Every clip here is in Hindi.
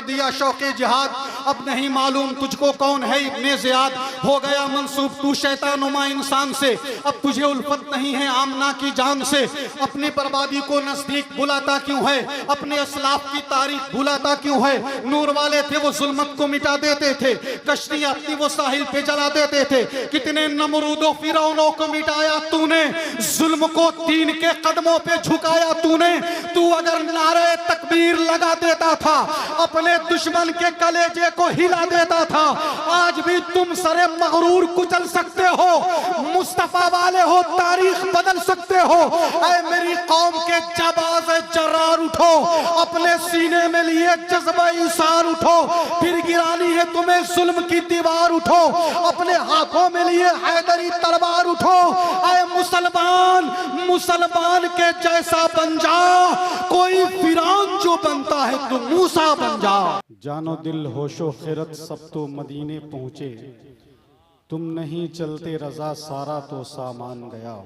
दिया शौक़े जिहाद, अब नहीं मालूम तुझको कौन है इब्ने ज़ियाद। हो गया मंसूब तू शैतानुमा इंसान से, अब तुझे उल्फत नहीं है आमना की जान से। अपनी बर्बादी को नजदीक बुलाता क्यों है, अपने असलाफ की तारीख भुलाता क्यों है। नूर वाले थे वो जुल्मत को मिटा देते थे, कश्ती अपनी वो साहिल पे जला देते थे। कितने नमरूदों फिरौनों को मिटाया तूने, जुल्म को तीन के कदमों पे झुकाया तूने। तू अगर नारे तकबीर लगा देता था, अपने दुश्मन के कलेजे को हिला देता था। आज भी तुम सरे मगरूर कुचल सकते हो, मुस्तफा वाले हो तारीख बदल सकते हो। ऐ मेरी कौम के जाबाज जर्रार उठो, अपने सीने में लिए जज्बा इंसान उठो। फिर गिरानी है तुम्हें जुल्म की दीवार, उठो अपने हाथों में लिए हैदरी तलवार उठो। ऐ मुसलमान, मुसलमान के जैसा बन जा, कोई फिरौन जो बनता है तो मूसा बन जा। जानो दिल होशो खिरत सब तो मदीने पहुंचे, तुम नहीं चलते रजा सारा तो सामान गया।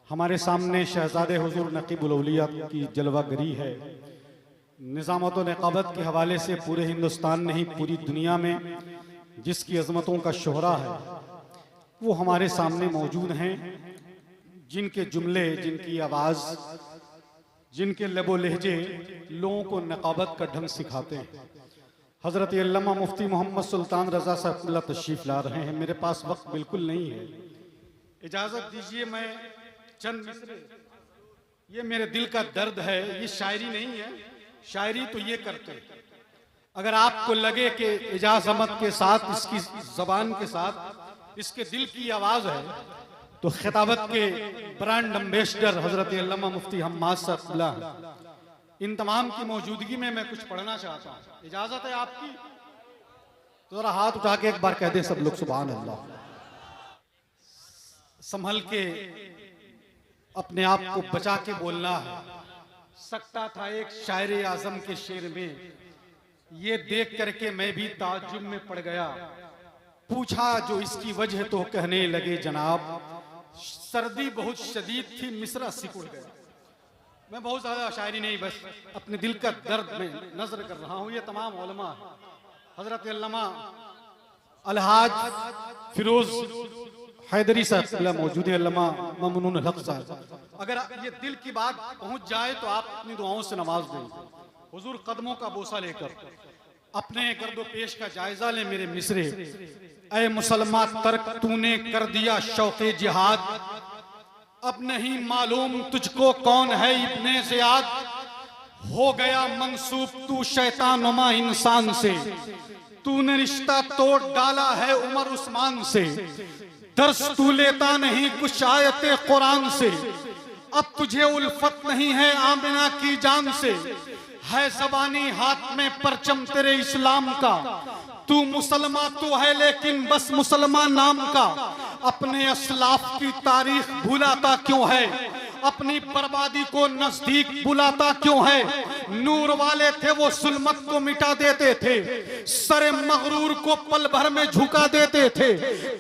हमारे सामने शहजादे हुजूर नकीबुल औलिया की जलवागरी है। निज़ामत व निक़ाबत के हवाले से पूरे हिंदुस्तान नहीं पूरी दुनिया में जिसकी अजमतों का शोहरा है वो हमारे सामने मौजूद हैं। जिनके जुमले, जिनकी आवाज़, जिनके लबो लहजे लोगों को निक़ाबत का ढंग सिखाते हैं। हज़रत अल्लामा मुफ्ती मोहम्मद सुल्तान रज़ा साहब तशरीफ़ ला रहे हैं। मेरे पास वक्त बिल्कुल नहीं है, इजाज़त दीजिए मैं चंद मिसरे, ये मेरे दिल का दर्द है। ये शायरी नहीं है, शायरी तो ये करते हैं। अगर आपको लगे कि एजाज अहमद के साथ, इसकी जबान के साथ इसके दिल की आवाज़ है, तो खिताबत के ब्रांड एम्बेसडर हज़रत अल्लामा मुफ्ती हम्माद साहब, इन तमाम की मौजूदगी में मैं कुछ पढ़ना चाहता हूँ। इजाज़त है आपकी? तो जरा हाथ उठा के एक बार कह दे सब लोग सुभान अल्लाह। संभल के अपने आप को बचा के बोलना है। सकता था एक शायर आजम के शेर में, ये देख करके मैं भी ताज्जुब में पड़ गया। पूछा जो इसकी वजह तो कहने लगे जनाब, सर्दी बहुत शदीद थी मिस्रा सिकुड़ गया। मैं बहुत ज्यादा शायरी नहीं, बस अपने दिल का दर्द में नजर कर रहा हूँ। ये तमाम उलमा है, हजरत अल्लामा अलहाज फिरोज हैदरी साहब मौजूद है, अल्लामा ममनून हक साहब। अगर ये दिल की बात पहुंच जाए तो आप अपनी दुआओं से नवाज देंगे। हुजूर कदमों का बोसा लेकर अपने गर्दो पेश का जायजा ले मेरे मिसरे। ऐ मुसलमान तर्क तूने कर दिया शौक़े जिहाद, अब नहीं मालूम तुझको कौन है इब्ने ज़ियाद। हो गया मंसूब तू शैतानुमा इंसान से, तूने रिश्ता तोड़ डाला है उमर उस्मान से। दर्स तू लेता नहीं कुछ आयते कुरान से, अब तुझे उल्फत नहीं है आमिना की जान से। है ज़बानी हाथ में परचम तेरे इस्लाम का, तू मुसलमान तो है लेकिन बस मुसलमान नाम का। अपने असलाफ की तारीख भुलाता क्यों है, अपनी बर्बादी को नजदीक बुलाता क्यों है। नूर वाले थे वो जुल्मत को मिटा देते थे, सरे मगरूर को पल भर में झुका देते थे।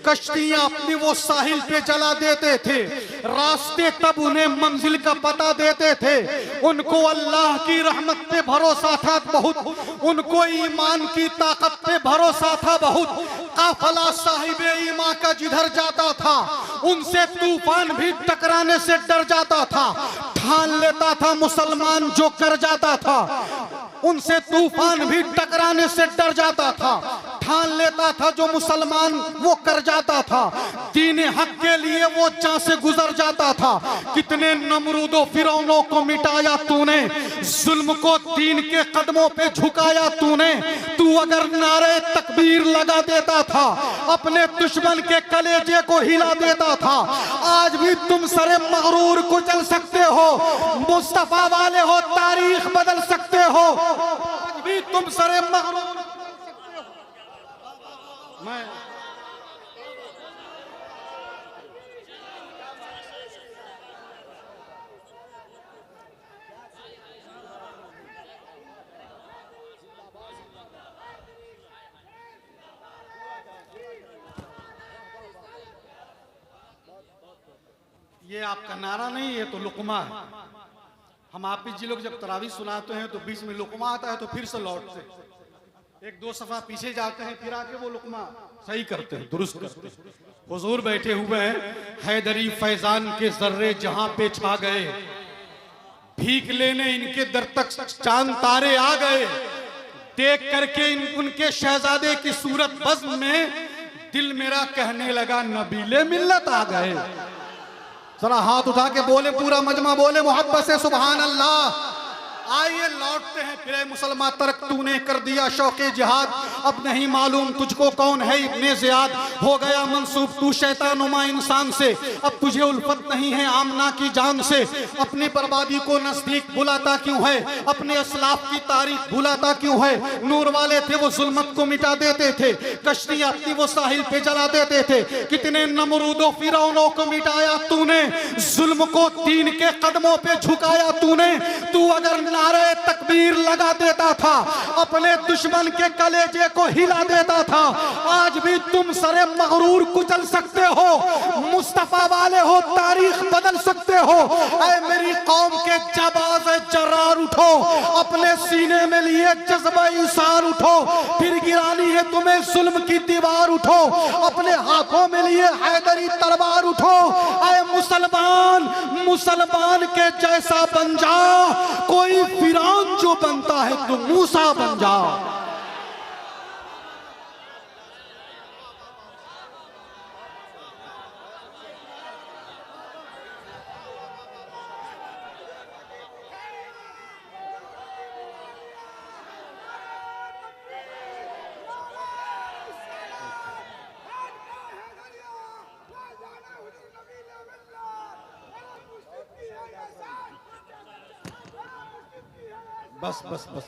कश्तियां अपनी वो साहिल पे जला देते थे, रास्ते तब उन्हें मंजिल का पता देते थे। उनको अल्लाह की रहमत पे भरोसा था बहुत, उनको ईमान की ताकत पे भरोसा था बहुत। काफिला साहिबे ईमान का जिधर जाता था, उनसे तूफान भी टकराने से डर जाता था। ठान लेता था मुसलमान जो कर जाता था, उनसे तूफान भी टकराने से डर जाता था। ठान लेता था जो मुसलमान वो कर जाता था, दीन हक के लिए वो जान से गुजर जाता था। कितने नमरूदों फिरौनों को मिटाया तूने, जुल्म को दीन के कदमों पे झुकाया तूने। तू अगर नारे तकबीर लगा देता था, अपने दुश्मन के कलेजे को हिला देता था। आज भी तुम सरे मगरूर को चल सकते हो, मुस्तफा वाले हो तारीख बदल सकते हो। आज भी तुम सरे मगरूर मैं ये आपका नारा नहीं, ये तो लुकमा है। हम हाफिज जी लोग जब तरावी सुनाते हैं तो बीच में लुकमा आता है तो फिर से लौटते हैं, एक दो सफा पीछे जाते हैं, फिर आके वो लुकमा सही करते हैं, दुरुस्त करते हैं। हुजूर बैठे हुए हैं, हैदरी फैजान के जर्रे जहां पे छा गए, भीख लेने इनके दर तक चांद तारे आ गए, देख करके उनके शहजादे की सूरत बज़्म में दिल मेरा कहने लगा नबीले मिल्लत आ गए। जरा हाथ उठा के बोले, पूरा मजमा बोले मोहब्बत से सुभान अल्लाह। आइए लौटते हैं। फिर मुसलमान तर्क तूने कर दिया शौके जिहाद, अब नहीं मालूम तुझको कौन है इब्ने ज़ियाद। हो गया मंसूब तू शैतानुमा इंसान से, अब तुझे उल्फत नहीं है आमना की जान से। अपनी बर्बादी को नजदीक बुलाता क्यों है, अपने असलाफ की तारीख बुलाता क्यों है। नूर वाले थे वो जुल्मत को मिटा देते थे, कश्ती अपनी वो साहिल पे जला देते थे। कितने नमरूदों फिरौनों को मिटाया तूने, जुल्म को दीन के कदमों पे झुकाया तूने। तू अगर नारे तकबीर लगा देता था, अपने दुश्मन के कलेजे को हिला देता था। आज भी तुम सरे मगरूर कुचल सकते हो, मुस्तफा वाले हो तारीख बदल सकते हो। ऐ मेरी कौम के जबाज जरार उठो, अपने सीने में लिए जज्बा इसार उठो। फिर गिरानी है तुम्हें जुल्म की दीवार, उठो अपने हाथों में लिए हैदरी तलवार उठो। ऐ मुसलमान मुसलमान के जैसा बन जा, कोई फिरौन जो बनता है तो मूसा बन जा। बस बस बस,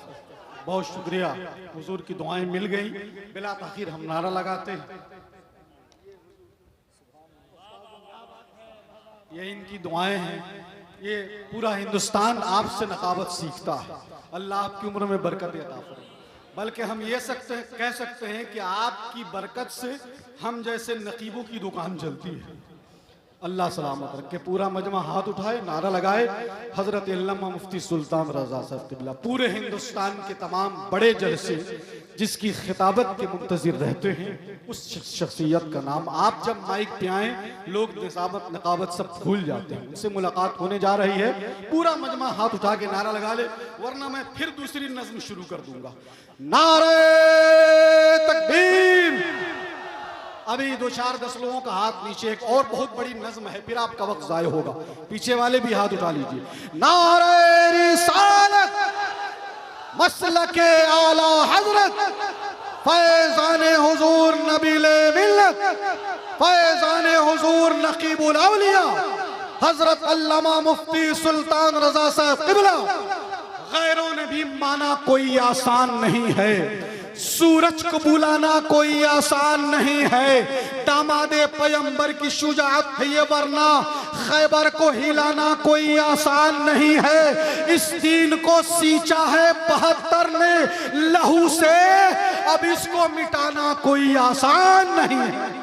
बहुत शुक्रिया। हुजूर की दुआएं मिल गई, बिला ताखीर हम नारा लगाते हैं। ये इनकी दुआएं हैं, ये पूरा हिंदुस्तान आपसे नकाबत सीखता है। अल्लाह आपकी उम्र में बरकत अता फरमाए। बल्कि हम ये कह सकते हैं कि आपकी बरकत से हम जैसे नकीबों की दुकान चलती है। अल्लाह सलामत रखे। पूरा मजमा हाथ उठाए, नारा लगाए। हजरत अल्लामा मुफ्ती सुल्तान रजा साहब क़िबला पूरे हिंदुस्तान के तमाम बड़े जलसे जिसकी खिताबत के मुंतज़िर रहते हैं, उस शख्सियत का नाम। आप जब माइक पे आए, लोग निसाबत नकाबत सब भूल जाते हैं। उनसे मुलाकात होने जा रही है। पूरा मजमा हाथ उठा के नारा लगा ले, वरना मैं फिर दूसरी नज़्म शुरू कर दूंगा। नारे तकबीर। अभी दो चार 10 लोगों का हाथ नीचे, एक और बहुत बड़ी नज़्म है, फिर आपका वक्त ज़ाय होगा। पीछे वाले भी हाथ उठा लीजिए। नारे रिसालत, मसलके आला हजरत, फैज़ाने हुजूर नबीले मिल्लत, फैज़ाने हुजूर नकीबुल औलिया, हजरत अल्लामा मुफ्ती सुल्तान रजा साहब क़िबला। गैरों ने भी माना कोई आसान नहीं है, सूरज को बुलाना कोई आसान नहीं है। दामादे पैगंबर की शुजाअत है ये, वरना खैबर को हिलाना कोई आसान नहीं है। इस दीन को सींचा है 72 ने लहू से, अब इसको मिटाना कोई आसान नहीं है।